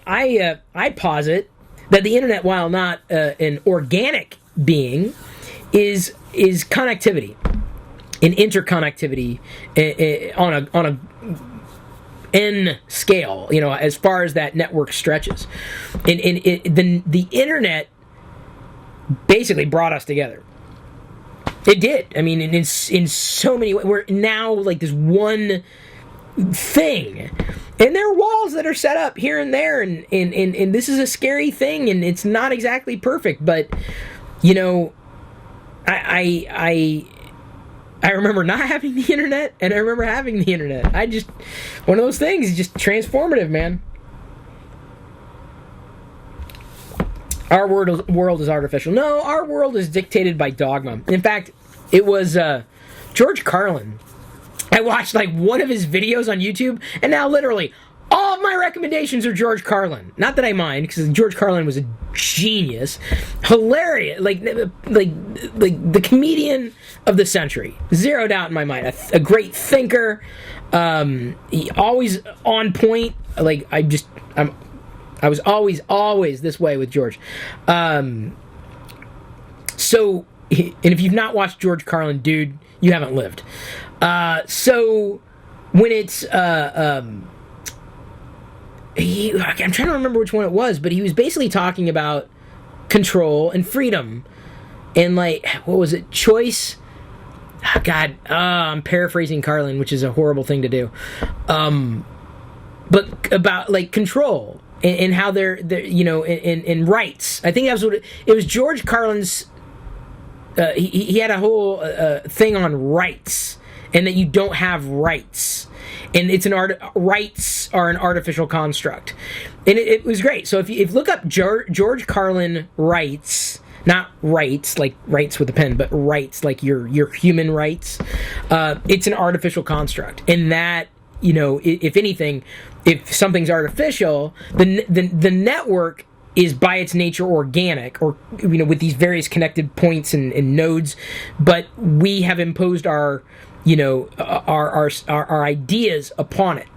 posit that the internet, while not an organic being, is connectivity, an interconnectivity on a N scale, as far as that network stretches. And the internet basically brought us together. It did. I mean, in so many ways. We're now like this one thing. And there are walls that are set up here and there, and this is a scary thing, and it's not exactly perfect, but, I remember not having the internet, and I remember having the internet. One of those things is just transformative, man. Our world is artificial. No, our world is dictated by dogma. In fact, it was George Carlin. I watched one of his videos on YouTube, and now literally all of my recommendations are George Carlin. Not that I mind, because George Carlin was a genius, hilarious, like the comedian of the century, zero doubt in my mind. A great thinker, he always on point. Like I was always this way with George. So, and if you've not watched George Carlin, dude, you haven't lived. So when it's I'm trying to remember which one it was, but he was basically talking about control and freedom and like, what was it, choice? I'm paraphrasing Carlin, which is a horrible thing to do. But about like control and how they're in rights. I think that was what it was. George Carlin's. He had a whole thing on rights, and that you don't have rights, and it's rights are an artificial construct, and it was great. So if you look up George Carlin rights, not rights like rights with a pen, but rights like your human rights, it's an artificial construct, and that if anything, if something's artificial, the network is by its nature organic, or with these various connected points and nodes, but we have imposed our ideas upon it.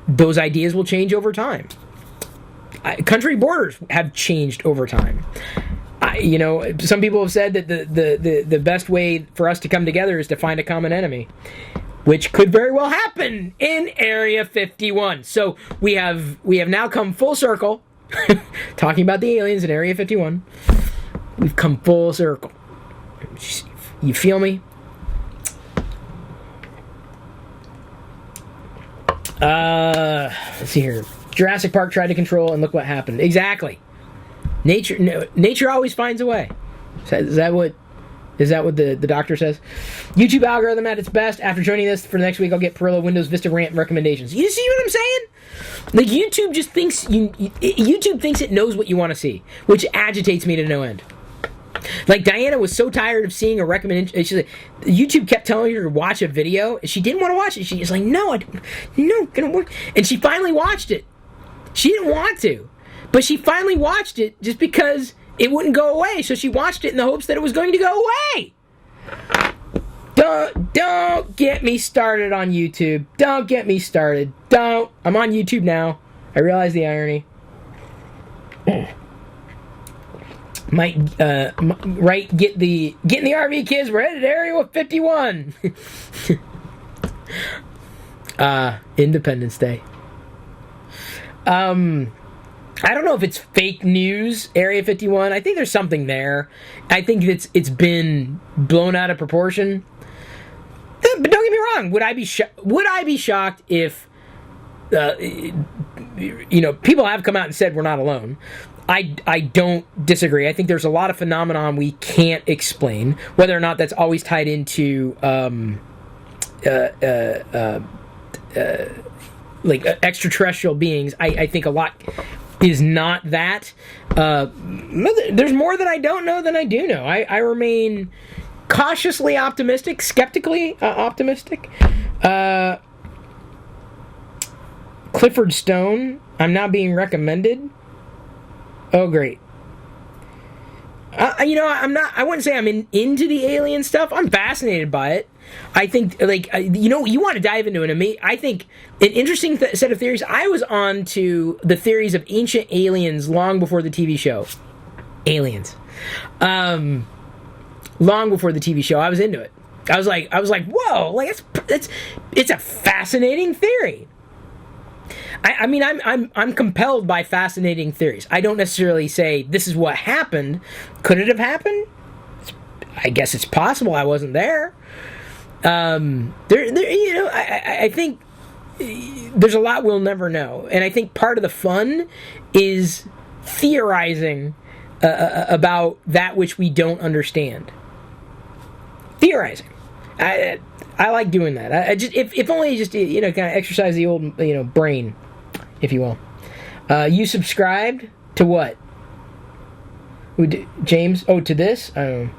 Those ideas will change over time. Country borders have changed over time. Some people have said that the best way for us to come together is to find a common enemy, which could very well happen in Area 51. So we have now come full circle, talking about the aliens in Area 51. We've come full circle. You feel me? Let's see here. Jurassic Park tried to control, and look what happened. Exactly. Nature always finds a way. Is that what the doctor says? YouTube algorithm at its best. After joining this for the next week, I'll get Pirillo Windows Vista rant recommendations. You see what I'm saying? Like YouTube just thinks YouTube thinks it knows what you want to see, which agitates me to no end. Like Diana was so tired of seeing a recommendation. She's like, YouTube kept telling her to watch a video, and she didn't want to watch it. She's like, no, gonna work. And she finally watched it. She didn't want to, but she finally watched it just because it wouldn't go away. So she watched it in the hopes that it was going to go away. Don't get me started on YouTube. Don't get me started. Don't. I'm on YouTube now. I realize the irony. Might right, get in the RV, kids. We're headed to Area 51. Independence Day. I don't know if it's fake news, Area 51. I think there's something there. I think it's been blown out of proportion. But don't get me wrong. Would I be shocked if people have come out and said we're not alone? I don't disagree. I think there's a lot of phenomenon we can't explain. Whether or not that's always tied into like extraterrestrial beings, I think a lot is not that. There's more that I don't know than I do know. I remain cautiously optimistic, skeptically optimistic. Clifford Stone, I'm now being recommended. Oh, great. I wouldn't say I'm into the alien stuff. I'm fascinated by it. I think, you want to dive into it. I think an interesting set of theories. I was on to the theories of ancient aliens long before the TV show. Aliens. Long before the TV show, I was into it. I was like, whoa, like it's a fascinating theory. I'm compelled by fascinating theories. I don't necessarily say this is what happened. Could it have happened? I guess it's possible. I wasn't there. I think there's a lot we'll never know, and I think part of the fun is theorizing about that which we don't understand. Theorizing. I like doing that. I just if only just kind of exercise the old brain, if you will. You subscribed to what? James? Oh, to this? Oh,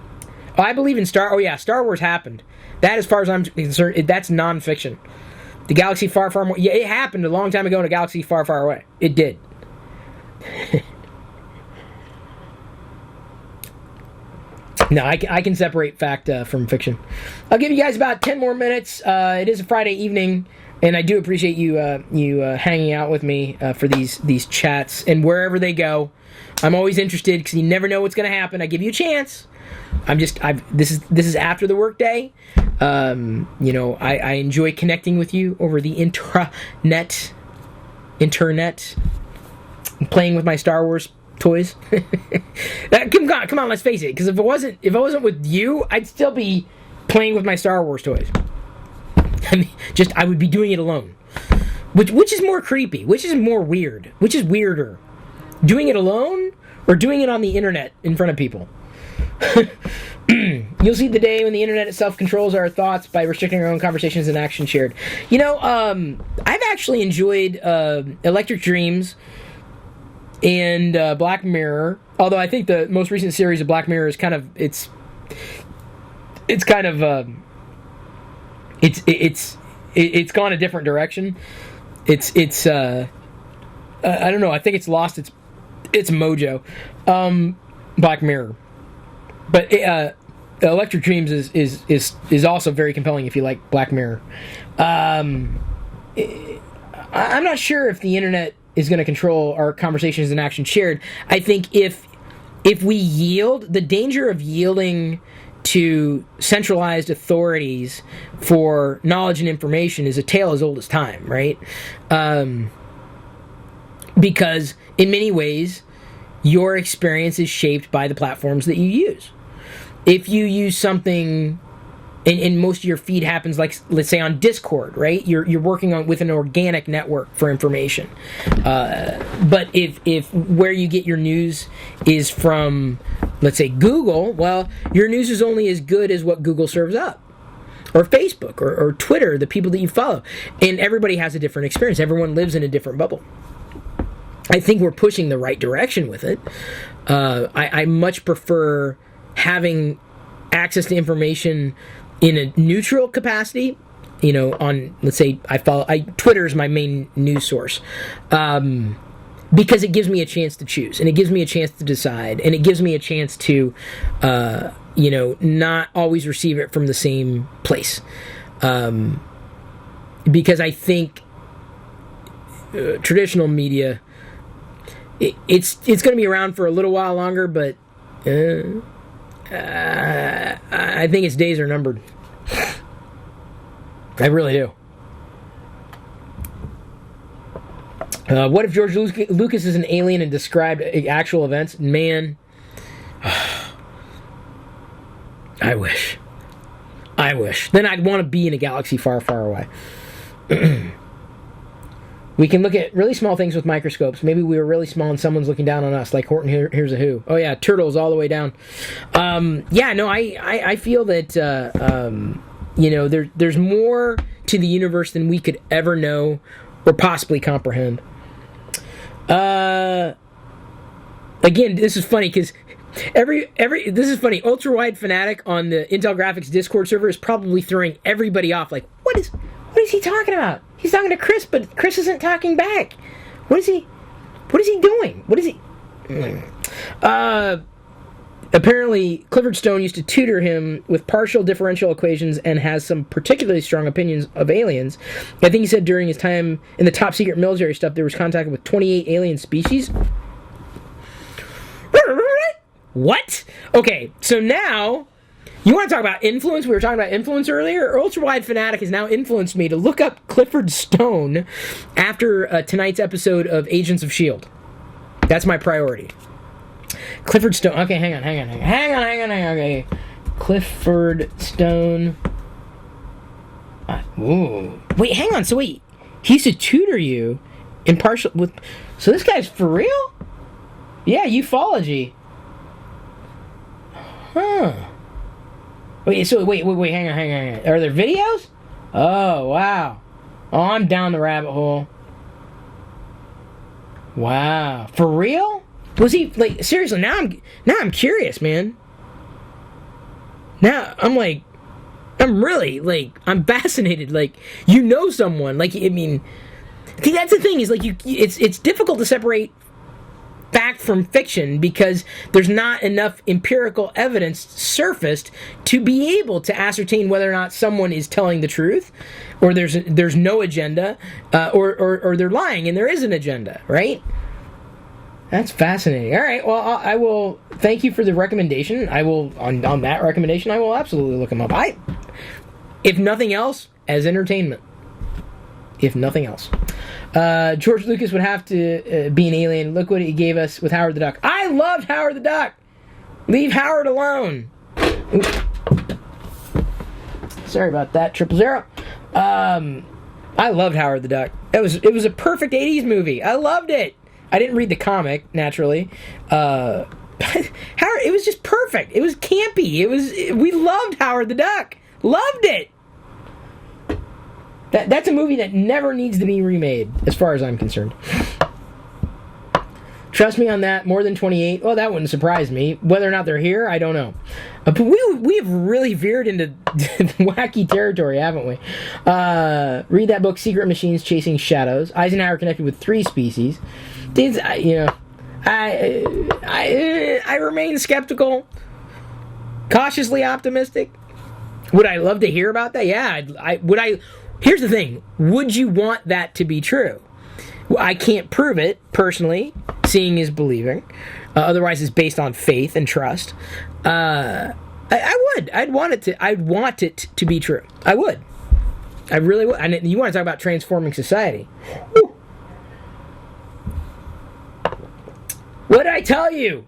I believe in Star Wars happened. That, as far as I'm concerned, that's nonfiction. The galaxy far, far more. Yeah, it happened a long time ago in a galaxy far, far away. It did. No, I can separate fact from fiction. I'll give you guys about 10 more minutes. It is a Friday evening, and I do appreciate you hanging out with me for these chats. And wherever they go, I'm always interested because you never know what's going to happen. I give you a chance. This is after the workday. I enjoy connecting with you over the internet, and playing with my Star Wars toys. Come on, let's face it. Because if it wasn't with you, I'd still be playing with my Star Wars toys. I would be doing it alone. Which is more creepy? Which is more weird? Which is weirder? Doing it alone or doing it on the internet in front of people? You'll see the day when the internet itself controls our thoughts by restricting our own conversations and action shared. I've actually enjoyed Electric Dreams and Black Mirror, although I think the most recent series of Black Mirror is it's gone a different direction. I don't know. I think it's lost its mojo. Black Mirror, but Electric Dreams is also very compelling if you like Black Mirror. I'm not sure if the internet is going to control our conversations and action shared. I think if we yield, the danger of yielding to centralized authorities for knowledge and information is a tale as old as time, right? Because in many ways, your experience is shaped by the platforms that you use. If you use something, and most of your feed happens, like, let's say, on Discord, right? You're working with an organic network for information. But if where you get your news is from, let's say, Google, well, your news is only as good as what Google serves up. Or Facebook, or Twitter, the people that you follow. And everybody has a different experience. Everyone lives in a different bubble. I think we're pushing the right direction with it. I much prefer having access to information in a neutral capacity, on, let's say, Twitter is my main news source, because it gives me a chance to choose, and it gives me a chance to decide, and it gives me a chance to, not always receive it from the same place, because I think traditional media, it's going to be around for a little while longer, but I think its days are numbered. I really do. What if George Lucas is an alien and described actual events? Man, I wish. Then I'd want to be in a galaxy far, far away. We can look at really small things with microscopes. Maybe we were really small and someone's looking down on us, like Horton Hears a Who. Oh yeah, turtles all the way down. I feel that there's more to the universe than we could ever know or possibly comprehend. Again, this is funny because this is funny. Ultra Wide Fanatic on the Intel Graphics Discord server is probably throwing everybody off. Like, what is he talking about? He's talking to Chris, but Chris isn't talking back. What is he doing? What is he? Apparently, Clifford Stone used to tutor him with partial differential equations and has some particularly strong opinions of aliens. I think he said during his time in the top secret military stuff, there was contact with 28 alien species. What? Okay, so now, you want to talk about influence? We were talking about influence earlier. Ultra Wide Fanatic has now influenced me to look up Clifford Stone after tonight's episode of Agents of S.H.I.E.L.D. That's my priority. Clifford Stone. Okay, hang on. Okay. Clifford Stone. Ooh. Wait, hang on. So wait, he used to tutor you in partial with. So this guy's for real? Yeah, ufology. Huh. Wait, hang on. Are there videos? Oh, wow. Oh, I'm down the rabbit hole. Wow. For real? Was he, like, seriously, now I'm curious, man. Now I'm I'm fascinated. Like, you know someone. Like, I mean, see, that's the thing, is like, it's difficult to separate fact from fiction because there's not enough empirical evidence surfaced to be able to ascertain whether or not someone is telling the truth, or there's no agenda, or they're lying and there is an agenda, right? That's fascinating. All right, well, I will thank you for the recommendation. I will, on that recommendation, I will absolutely look him up. If nothing else, as entertainment. If nothing else. George Lucas would have to be an alien. Look what he gave us with Howard the Duck. I loved Howard the Duck. Leave Howard alone. Ooh. Sorry about that, 000. I loved Howard the Duck. It was a perfect 80s movie. I loved it. I didn't read the comic, naturally. Howard, it was just perfect. It was campy. We loved Howard the Duck. Loved it. That's a movie that never needs to be remade, as far as I'm concerned. Trust me on that. More than 28. Well, that wouldn't surprise me. Whether or not they're here, I don't know. But we have really veered into wacky territory, haven't we? Read that book, Secret Machines Chasing Shadows. Eisenhower connected with 3 species. I remain skeptical, cautiously optimistic. Would I love to hear about that? Yeah, Here's the thing. Would you want that to be true? Well, I can't prove it, personally. Seeing is believing. Otherwise, it's based on faith and trust. I would. I'd want it to be true. I would. I really would. And you want to talk about transforming society. Woo. What did I tell you?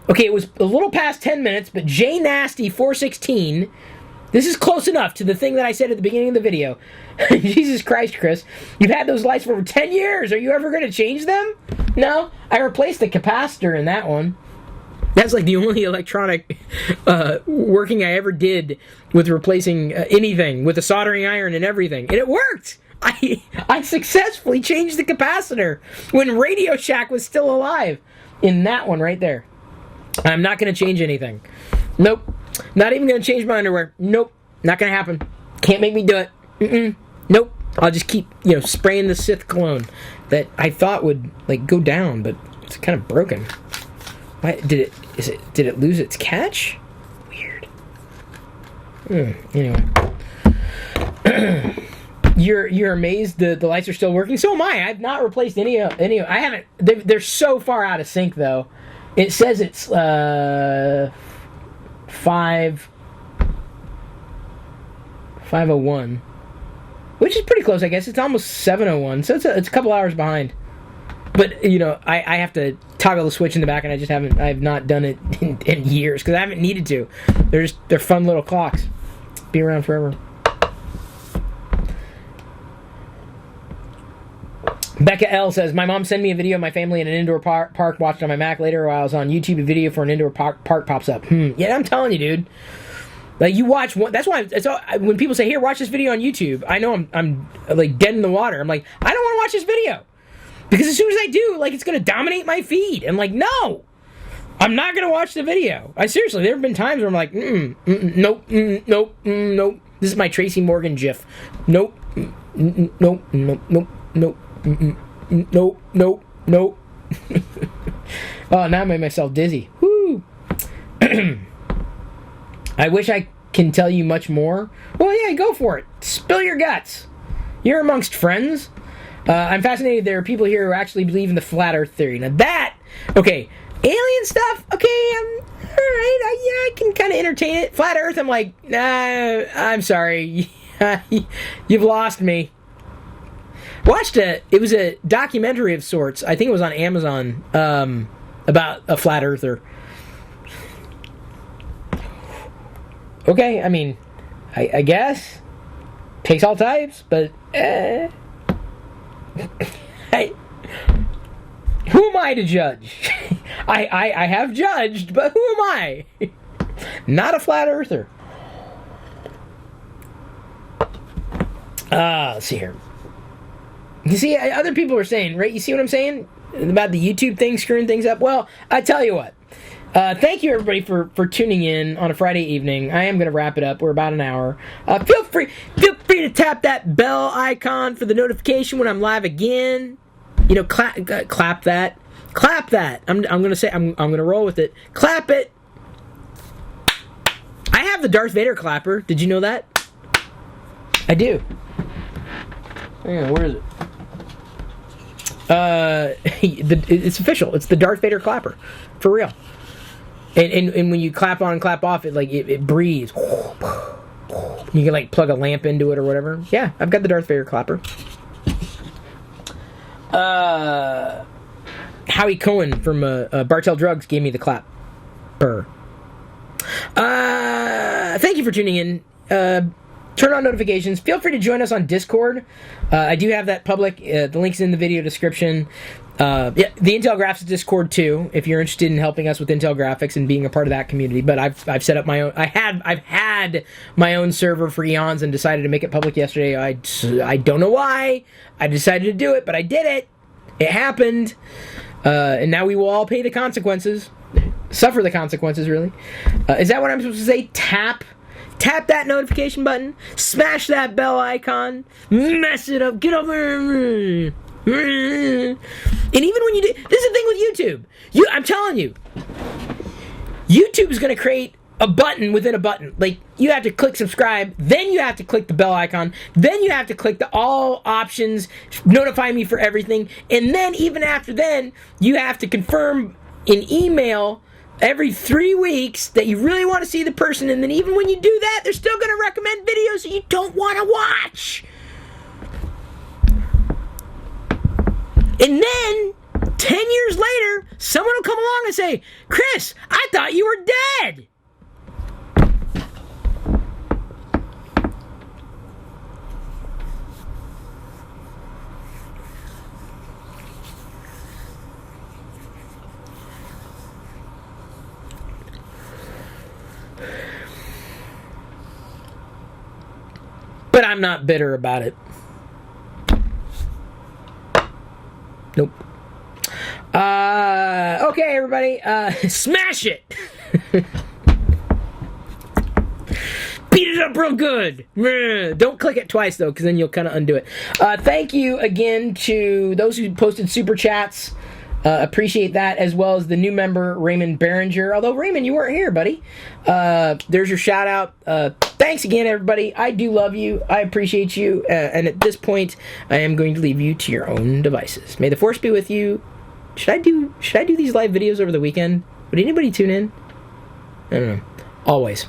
Okay, it was a little past 10 minutes, but J Nasty 416... This is close enough to the thing that I said at the beginning of the video. Jesus Christ, Chris. You've had those lights for over 10 years. Are you ever going to change them? No. I replaced the capacitor in that one. That's like the only electronic working I ever did with replacing anything, with a soldering iron and everything. And it worked. I successfully changed the capacitor when Radio Shack was still alive. In that one right there. I'm not going to change anything. Nope. Not even going to change my underwear. Nope. Not going to happen. Can't make me do it. Nope. I'll just keep, spraying the Sith cologne that I thought would, go down, but it's kind of broken. Why did it lose its catch? Weird. Anyway. You're amazed the lights are still working? So am I. I've not replaced any. I haven't. They're so far out of sync, though. It says it's 5:01, which is pretty close, I guess. It's almost 7:01, so it's a couple hours behind. But I have to toggle the switch in the back, and I've not done it in years because I haven't needed to. They're fun little clocks. Be around forever. Becca L says, my mom sent me a video of my family in an indoor park, watched on my Mac. Later, while I was on YouTube, a video for an indoor park pops up. Yeah, I'm telling you, dude. Like, you watch one. That's why when people say, here, watch this video on YouTube, I know I'm like dead in the water. I'm like, I don't want to watch this video. Because as soon as I do, it's going to dominate my feed. And no, I'm not going to watch the video. Seriously, there have been times where I'm like, nope, nope, nope. This is my Tracy Morgan gif. Nope, nope, nope, nope, nope. Nope, nope, nope. Oh, now I made myself dizzy. Woo! I wish I can tell you much more. Well, yeah, go for it. Spill your guts. You're amongst friends. I'm fascinated there are people here who actually believe in the flat earth theory. Now that, okay, alien stuff, okay, alright, I can kind of entertain it. Flat earth, I'm like, nah, I'm sorry. You've lost me. It was a documentary of sorts. I think it was on Amazon, about a flat earther. Okay, I mean, I guess. Takes all types, but, who am I to judge? I have judged, but who am I? Not a flat earther. Let's see here. You see, other people are saying, right? You see what I'm saying? About the YouTube thing screwing things up? Well, I tell you what. Thank you, everybody, for tuning in on a Friday evening. I am going to wrap it up. We're about an hour. Feel free to tap that bell icon for the notification when I'm live again. You know, clap that. Clap that. I'm going to say, I'm going to roll with it. Clap it. I have the Darth Vader clapper. Did you know that? I do. Hang on, where is it? It's official. It's the Darth Vader clapper. For real. And when you clap on and clap off, it breathes. You can like plug a lamp into it or whatever. Yeah, I've got the Darth Vader clapper. Howie Cohen from Bartell Drugs gave me the clapper. Thank you for tuning in. Turn on notifications. Feel free to join us on Discord. I do have that public. The link's in the video description. The Intel Graphics Discord too, if you're interested in helping us with Intel Graphics and being a part of that community. But I've set up my own. I've had my own server for eons and decided to make it public yesterday. I don't know why I decided to do it, but I did it. It happened, and now we will all pay the consequences. Suffer the consequences, really. Is that what I'm supposed to say? Tap that notification button. Smash that bell icon. Mess it up. Get over. And even when you do, this is the thing with YouTube. I'm telling you, YouTube is going to create a button within a button. Like, you have to click subscribe, then you have to click the bell icon, then you have to click the all options, notify me for everything, and then even after then, you have to confirm in email every 3 weeks that you really want to see the person, and then even when you do that, they're still going to recommend videos that you don't want to watch. And then, 10 years later, someone will come along and say, Chris, I thought you were dead. But I'm not bitter about it. Nope. Okay, everybody. Smash it! Beat it up real good. Don't click it twice, though, because then you'll kind of undo it. Thank you again to those who posted super chats. Appreciate that, as well as the new member, Raymond Behringer. Although, Raymond, you weren't here, buddy. There's your shout out. Thanks again, everybody. I do love you. I appreciate you. And at this point, I am going to leave you to your own devices. May the force be with you. Should I do these live videos over the weekend? Would anybody tune in? I don't know. Always.